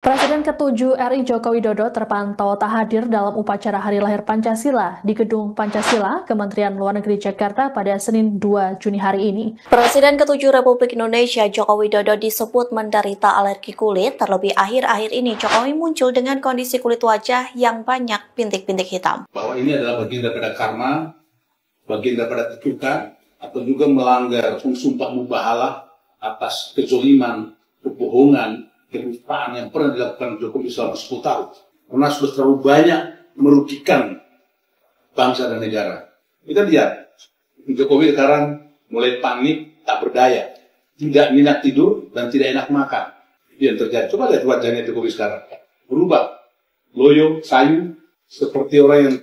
Presiden ke-7 RI Joko Widodo terpantau tak hadir dalam upacara Hari Lahir Pancasila di Gedung Pancasila, Kementerian Luar Negeri Jakarta pada Senin 2 Juni hari ini. Presiden ke-7 Republik Indonesia Joko Widodo disebut menderita alergi kulit, terlebih akhir-akhir ini Jokowi muncul dengan kondisi kulit wajah yang banyak bintik-bintik hitam. Bahwa ini adalah bagian daripada karma, bagian daripada kutukan, atau juga melanggar sumpah mubahalah atas kezoliman, kebohongan, kenistaan yang pernah dilakukan Jokowi selama 10 tahun. Karena sudah terlalu banyak merugikan bangsa dan negara. Kita lihat, Jokowi sekarang mulai panik, tak berdaya. Tidak nyenyak tidur dan tidak enak makan. Itu yang terjadi. Coba lihat wajahnya Jokowi sekarang. Berubah. Loyo, sayu, seperti orang yang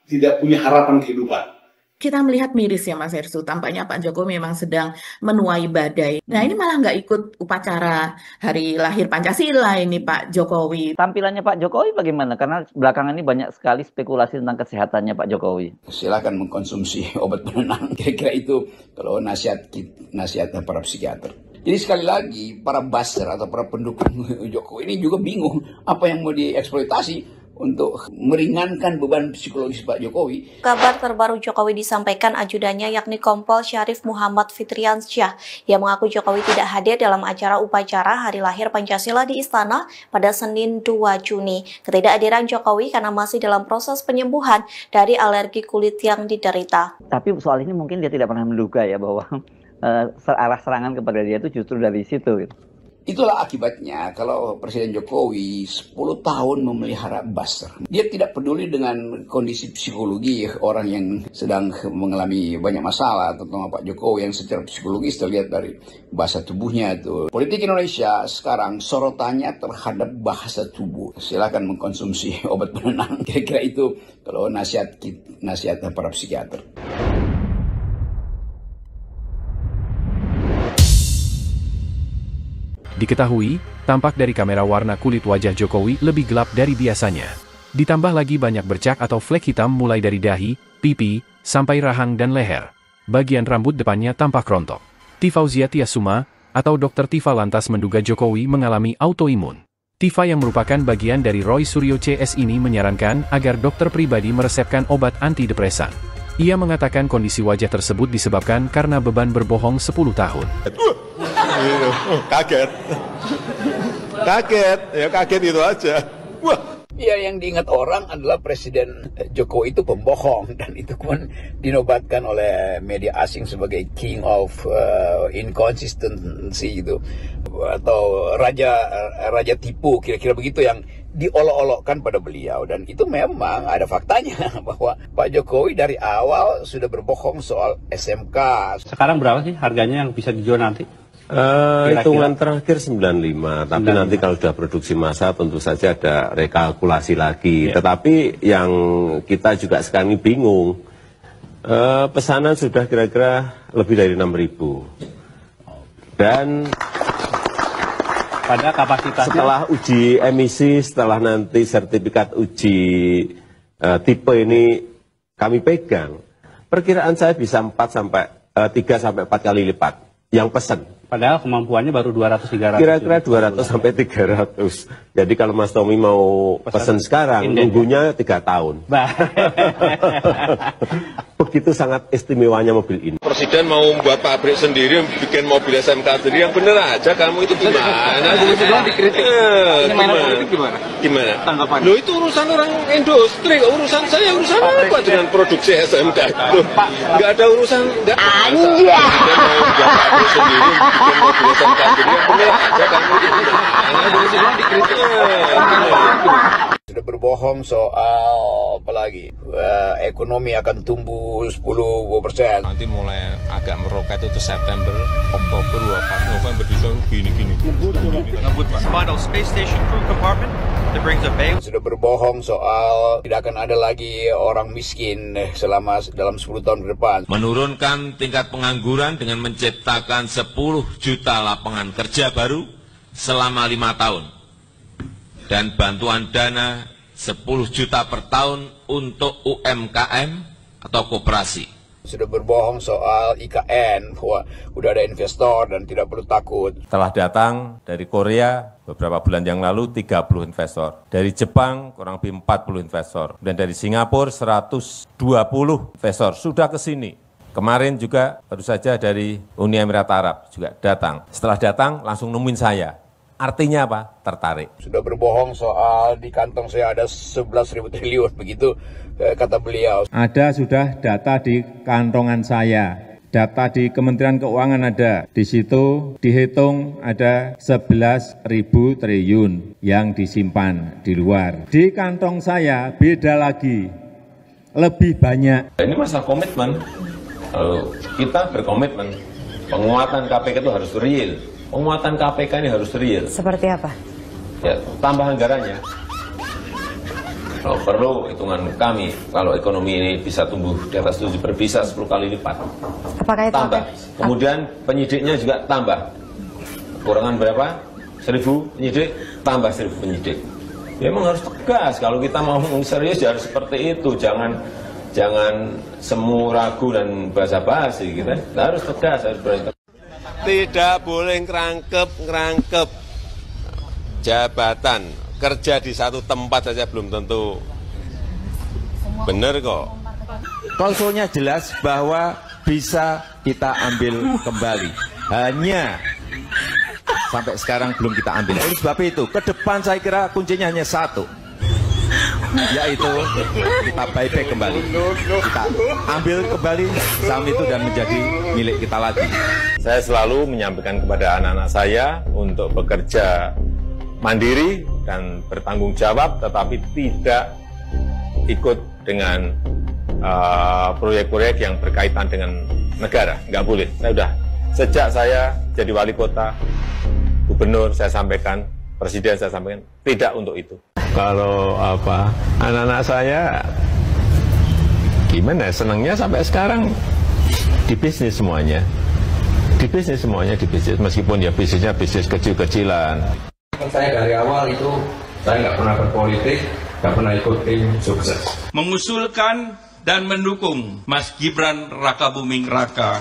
tidak punya harapan kehidupan. Kita melihat miris ya Mas Hersu, tampaknya Pak Jokowi memang sedang menuai badai. Nah ini malah nggak ikut upacara Hari Lahir Pancasila ini Pak Jokowi. Tampilannya Pak Jokowi bagaimana? Karena belakangan ini banyak sekali spekulasi tentang kesehatannya Pak Jokowi. Silakan mengkonsumsi obat penenang. Kira-kira itu kalau nasihat para psikiater. Jadi sekali lagi para buzzer atau para pendukung Jokowi ini juga bingung apa yang mau dieksploitasi untuk meringankan beban psikologis Pak Jokowi. Kabar terbaru Jokowi disampaikan ajudannya yakni Kompol Syarif Muhammad Fitriansyah yang mengaku Jokowi tidak hadir dalam acara upacara Hari Lahir Pancasila di Istana pada Senin 2 Juni. Ketidakhadiran Jokowi karena masih dalam proses penyembuhan dari alergi kulit yang diderita. Tapi soal ini mungkin dia tidak pernah menduga ya bahwa arah serangan kepada dia itu justru dari situ. Gitu. Itulah akibatnya kalau Presiden Jokowi 10 tahun memelihara buzzer. Dia tidak peduli dengan kondisi psikologi orang yang sedang mengalami banyak masalah, terutama Pak Jokowi yang secara psikologis terlihat dari bahasa tubuhnya itu. Politik Indonesia sekarang sorotannya terhadap bahasa tubuh. Silakan mengkonsumsi obat penenang. Kira-kira itu kalau nasihat para psikiater. Diketahui, tampak dari kamera warna kulit wajah Jokowi lebih gelap dari biasanya. Ditambah lagi banyak bercak atau flek hitam mulai dari dahi, pipi, sampai rahang dan leher. Bagian rambut depannya tampak rontok. Tifauzia Tiasuma, atau Dr. Tifa lantas menduga Jokowi mengalami autoimun. Tifa yang merupakan bagian dari Roy Suryo CS ini menyarankan agar dokter pribadi meresepkan obat antidepresan. Ia mengatakan kondisi wajah tersebut disebabkan karena beban berbohong 10 tahun. Kaget itu aja. Wah. Ya, yang diingat orang adalah Presiden Jokowi itu pembohong dan itu pun dinobatkan oleh media asing sebagai King of Inconsistency gitu, atau raja tipu, kira-kira begitu yang diolok-olokkan pada beliau. Dan itu memang ada faktanya bahwa Pak Jokowi dari awal sudah berbohong soal SMK. Sekarang berapa sih harganya yang bisa dijual nanti? Hitungan terakhir 95, tapi nanti kalau sudah produksi massa tentu saja ada rekalkulasi lagi. Tetapi yang kita juga sekarang ini bingung, pesanan sudah kira-kira lebih dari 6.000. Dan pada kapasitasnya setelah uji emisi, setelah nanti sertifikat uji tipe ini kami pegang, perkiraan saya bisa 3 sampai 4 kali lipat yang pesan. Padahal kemampuannya baru 200-300. Kira-kira 200 sampai 300. Jadi kalau Mas Tommy mau pesan sekarang, nunggunya 3 tahun. Begitu sangat istimewanya mobil ini. Presiden mau membuat pabrik sendiri, bikin mobil SMK sendiri, yang bener aja. Kamu itu gimana? Gimana? Loh, itu urusan orang industri, urusan saya, urusan apa dengan produksi SMK itu? Nggak ada urusan, nggak ada. Presiden mau membuat pabrik sendiri, bikin mobil SMK sendiri, yang bener aja. Kamu itu sudah berbohong soal apa lagi? Ekonomi akan tumbuh 10%. Nanti mulai agak meroket itu September, Oktober, November, Desember, gini-gini. Ngebut Final Space Station crew compartment that brings a bay. Sudah berbohong soal tidak akan ada lagi orang miskin dalam 10 tahun ke depan. Menurunkan tingkat pengangguran dengan menciptakan 10 juta lapangan kerja baru selama 5 tahun. Dan bantuan dana 10 juta per tahun untuk UMKM atau koperasi. Sudah berbohong soal IKN, bahwa udah ada investor dan tidak perlu takut. Telah datang dari Korea beberapa bulan yang lalu 30 investor. Dari Jepang kurang lebih 40 investor. Dan dari Singapura 120 investor sudah ke sini. Kemarin juga baru saja dari Uni Emirat Arab juga datang. Setelah datang langsung nemuin saya. Artinya apa? Tertarik. Sudah berbohong soal di kantong saya ada 11.000 triliun, begitu kata beliau. Ada sudah data di kantongan saya. Data di Kementerian Keuangan ada. Di situ dihitung ada 11.000 triliun yang disimpan di luar. Di kantong saya beda lagi. Lebih banyak. Ini masalah komitmen. Kita berkomitmen. Penguatan KPK itu harus real. Penguatan KPK ini harus real. Seperti apa? Ya, tambah anggarannya. Kalau perlu hitungan kami, kalau ekonomi ini bisa tumbuh di atas 7 bisa 10 kali lipat. Apakah itu tambah? Kemudian penyidiknya juga tambah. Kurangan berapa? 1.000 penyidik, tambah 1.000 penyidik. Ya, memang harus tegas. Kalau kita mau serius ya harus seperti itu. Jangan semu ragu dan basa-basi. Kita harus tegas, harus berani. Tidak boleh ngerangkep jabatan. Kerja di satu tempat saja belum tentu benar kok. Klausulnya jelas bahwa bisa kita ambil kembali. Hanya sampai sekarang belum kita ambil. Oleh sebab itu, ke depan saya kira kuncinya hanya satu. Yaitu kita buyback kembali. Kita ambil kembali saham itu dan menjadi milik kita lagi. Saya selalu menyampaikan kepada anak-anak saya untuk bekerja mandiri dan bertanggung jawab, tetapi tidak ikut dengan proyek-proyek yang berkaitan dengan negara. Nggak boleh. Sejak saya jadi wali kota, gubernur, saya sampaikan, presiden saya sampaikan, tidak untuk itu. Kalau anak-anak saya gimana? Senangnya sampai sekarang di bisnis semuanya. Di bisnis meskipun ya bisnisnya bisnis kecil-kecilan. Saya dari awal itu saya nggak pernah berpolitik, nggak pernah ikut tim sukses. Mengusulkan dan mendukung Mas Gibran Rakabuming Raka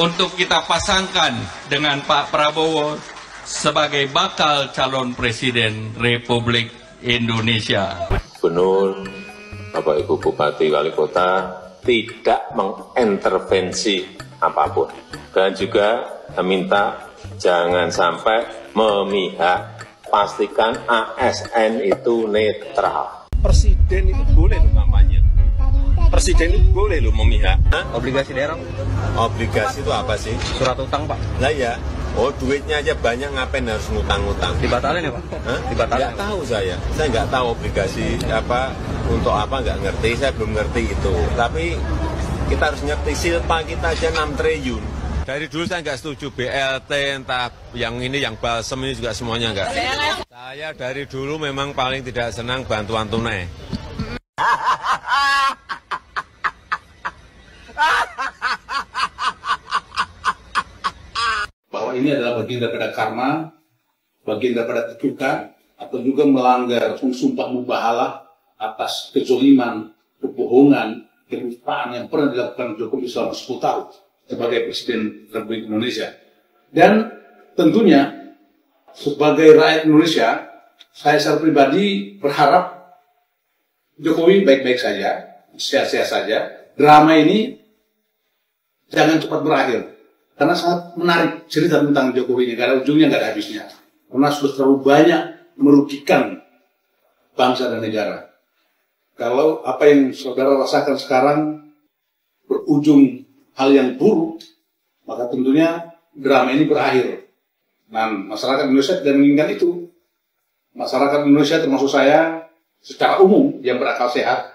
untuk kita pasangkan dengan Pak Prabowo sebagai bakal calon presiden Republik Indonesia. Gubernur, Bapak Ibu Bupati, Wali Kota tidak mengintervensi apapun. Dan juga meminta jangan sampai memihak, pastikan ASN itu netral. Presiden itu boleh loh kampanye. Presiden itu boleh loh memihak. Obligasi daerah? Obligasi itu apa sih? Surat utang, Pak. Lah ya, duitnya aja banyak, ngapain harus ngutang-ngutang? Dibatalin ya, Pak? Dibatalin? Nggak tahu saya nggak tahu obligasi untuk apa, nggak ngerti, saya belum ngerti itu. Tapi kita harus ngerti silpa kita aja 6 triliun. Dari dulu saya nggak setuju BLT, entah yang ini, yang balsem ini juga semuanya nggak. Saya dari dulu memang paling tidak senang bantuan tunai. Bahwa ini adalah bagian daripada karma, bagian daripada ketukan, atau juga melanggar sumpah mubahalah atas kezoliman, kebohongan, kenistaan yang pernah dilakukan Jokowi selama 10 tahun sebagai Presiden Republik Indonesia. Dan tentunya sebagai rakyat Indonesia, saya secara pribadi berharap Jokowi baik-baik saja, sehat-sehat saja. Drama ini jangan cepat berakhir, karena sangat menarik cerita tentang Jokowi ini, karena ujungnya nggak ada habisnya. Karena sudah terlalu banyak merugikan bangsa dan negara. Kalau apa yang saudara rasakan sekarang berujung hal yang buruk, maka tentunya drama ini berakhir. Dan masyarakat Indonesia tidak menginginkan itu. Masyarakat Indonesia termasuk saya secara umum yang berakal sehat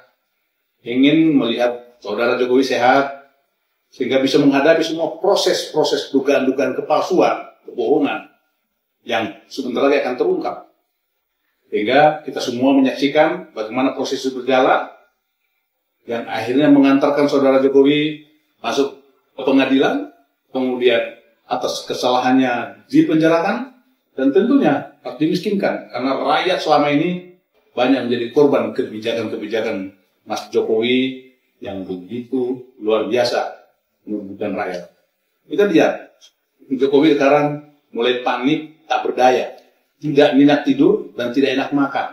ingin melihat saudara Jokowi sehat sehingga bisa menghadapi semua proses-proses dugaan-dugaan kepalsuan, kebohongan yang sebentar lagi akan terungkap. Sehingga kita semua menyaksikan bagaimana proses itu berjalan yang akhirnya mengantarkan saudara Jokowi masuk ke pengadilan, kemudian atas kesalahannya dipenjarakan, dan tentunya harus dimiskinkan karena rakyat selama ini banyak menjadi korban kebijakan-kebijakan Mas Jokowi yang begitu luar biasa merugikan rakyat. Kita lihat, Jokowi sekarang mulai panik, tak berdaya, tidak minat tidur dan tidak enak makan.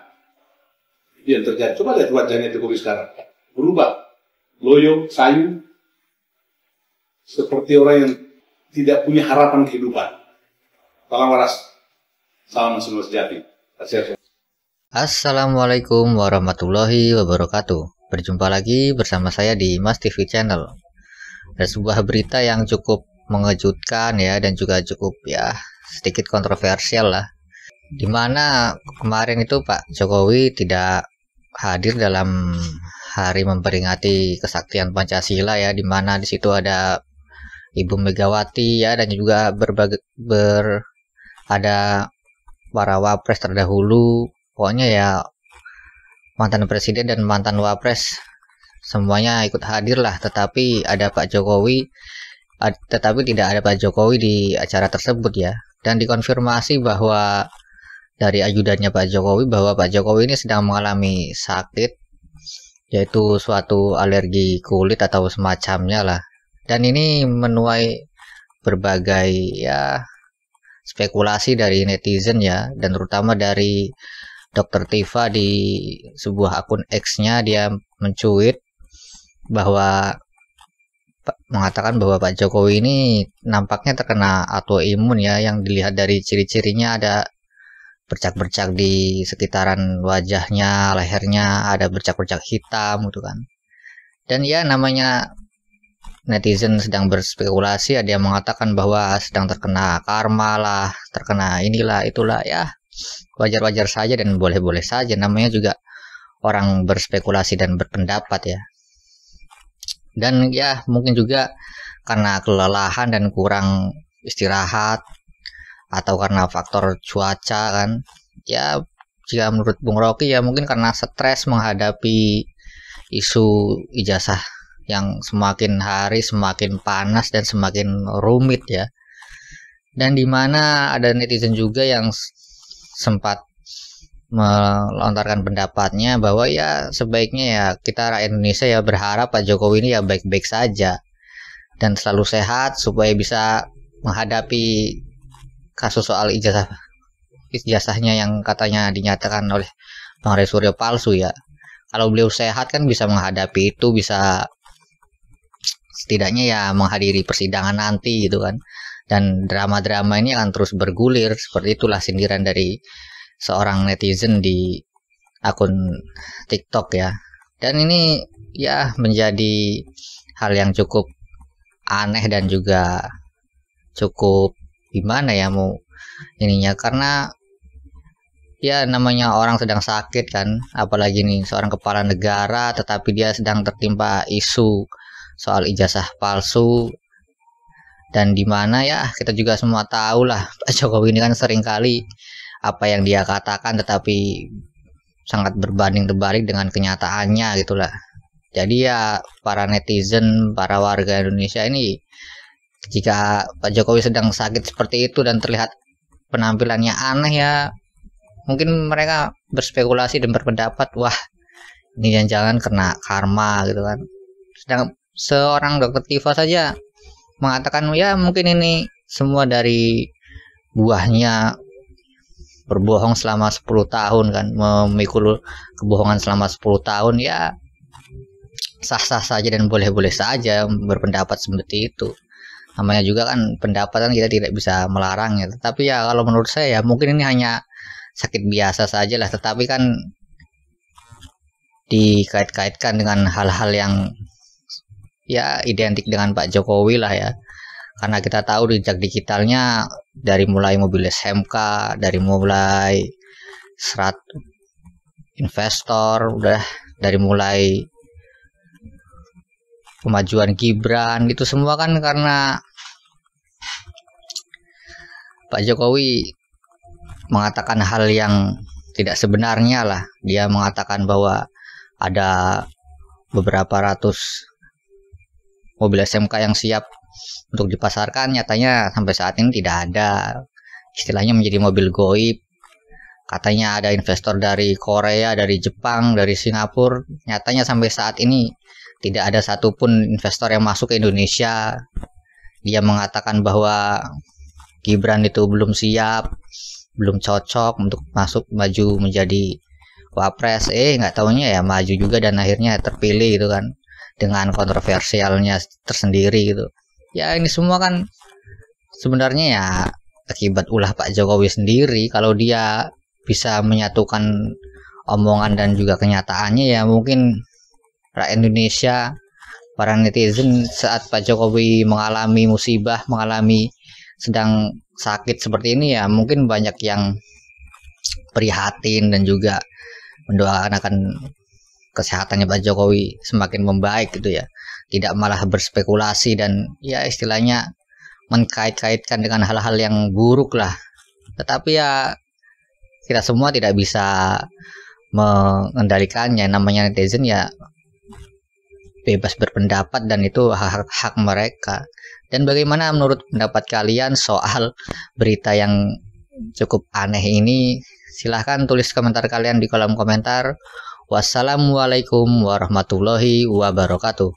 Itu yang terjadi. Coba lihat wajahnya Jokowi sekarang, berubah, loyo, sayu, seperti orang yang tidak punya harapan kehidupan. Salam waras, salam nasional sejati. Assalamualaikum warahmatullahi wabarakatuh. Berjumpa lagi bersama saya di Mas TV Channel. Ada sebuah berita yang cukup mengejutkan ya, dan juga cukup ya sedikit kontroversial lah. Dimana kemarin itu Pak Jokowi tidak hadir dalam hari memperingati kesaktian Pancasila ya, dimana di situ ada Ibu Megawati ya, dan juga ada para wapres terdahulu, pokoknya ya mantan presiden dan mantan wapres semuanya ikut hadir lah, tetapi tidak ada Pak Jokowi di acara tersebut ya. Dan dikonfirmasi bahwa dari ajudannya Pak Jokowi bahwa Pak Jokowi ini sedang mengalami sakit, yaitu suatu alergi kulit atau semacamnya lah. Dan ini menuai berbagai ya spekulasi dari netizen ya, dan terutama dari Dr. Tifa di sebuah akun X-nya. Dia mencuit bahwa mengatakan bahwa Pak Jokowi ini nampaknya terkena autoimun ya, yang dilihat dari ciri-cirinya ada bercak-bercak di sekitaran wajahnya, lehernya ada bercak-bercak hitam gitu kan. Dan ya namanya netizen sedang berspekulasi, ada yang mengatakan bahwa sedang terkena karma lah, terkena inilah itulah ya, wajar-wajar saja dan boleh-boleh saja, namanya juga orang berspekulasi dan berpendapat ya. Dan ya mungkin juga karena kelelahan dan kurang istirahat, atau karena faktor cuaca kan ya. Jika menurut Bung Rocky ya mungkin karena stres menghadapi isu ijazah yang semakin hari semakin panas dan semakin rumit ya. Dan dimana ada netizen juga yang sempat melontarkan pendapatnya bahwa ya sebaiknya ya kita rakyat Indonesia ya berharap Pak Jokowi ini ya baik-baik saja dan selalu sehat supaya bisa menghadapi kasus soal ijazahnya yang katanya dinyatakan oleh Bang Ray Suryo palsu ya. Kalau beliau sehat kan bisa menghadapi itu, bisa setidaknya ya menghadiri persidangan nanti gitu kan. Dan drama-drama ini akan terus bergulir, seperti itulah sindiran dari seorang netizen di akun TikTok ya. Dan ini ya menjadi hal yang cukup aneh dan juga cukup gimana ya mau ininya, karena ya namanya orang sedang sakit kan, apalagi nih seorang kepala negara, tetapi dia sedang tertimpa isu soal ijazah palsu. Dan dimana ya kita juga semua tahu lah Pak Jokowi ini kan seringkali apa yang dia katakan tetapi sangat berbanding terbalik dengan kenyataannya gitulah. Jadi ya para netizen, para warga Indonesia ini, jika Pak Jokowi sedang sakit seperti itu dan terlihat penampilannya aneh ya, mungkin mereka berspekulasi dan berpendapat wah ini jangan-jangan kena karma gitu kan. Sedang seorang Dr. Tifa saja mengatakan ya mungkin ini semua dari buahnya berbohong selama 10 tahun kan, memikul kebohongan selama 10 tahun ya, sah-sah saja dan boleh-boleh saja berpendapat seperti itu. Namanya juga kan pendapat kan kita tidak bisa melarangnya. Tetapi ya kalau menurut saya ya mungkin ini hanya sakit biasa saja lah, tetapi kan dikait-kaitkan dengan hal-hal yang ya identik dengan Pak Jokowi lah ya. Karena kita tahu jejak digitalnya dari mulai mobil SMK, dari mulai serat investor, udah dari mulai kemajuan Gibran, itu semua kan karena Pak Jokowi mengatakan hal yang tidak sebenarnya lah. Dia mengatakan bahwa ada beberapa ratus mobil SMK yang siap untuk dipasarkan, nyatanya sampai saat ini tidak ada. Istilahnya menjadi mobil goib. Katanya ada investor dari Korea, dari Jepang, dari Singapura, nyatanya sampai saat ini tidak ada satupun investor yang masuk ke Indonesia. Dia mengatakan bahwa Gibran itu belum siap, belum cocok untuk maju menjadi wapres. Nggak taunya ya maju juga dan akhirnya terpilih gitu kan, dengan kontroversialnya tersendiri gitu. Ya ini semua kan sebenarnya ya akibat ulah Pak Jokowi sendiri. Kalau dia bisa menyatukan omongan dan juga kenyataannya, ya mungkin rakyat Indonesia, para netizen saat Pak Jokowi mengalami musibah, sedang sakit seperti ini, ya mungkin banyak yang prihatin dan juga mendoakan akan kesehatannya Pak Jokowi semakin membaik gitu ya, tidak malah berspekulasi dan ya istilahnya mengkait-kaitkan dengan hal-hal yang buruk lah. Tetapi ya kita semua tidak bisa mengendalikannya, namanya netizen ya bebas berpendapat dan itu hak mereka. Dan bagaimana menurut pendapat kalian soal berita yang cukup aneh ini? Silahkan tulis komentar kalian di kolom komentar. Wassalamualaikum warahmatullahi wabarakatuh.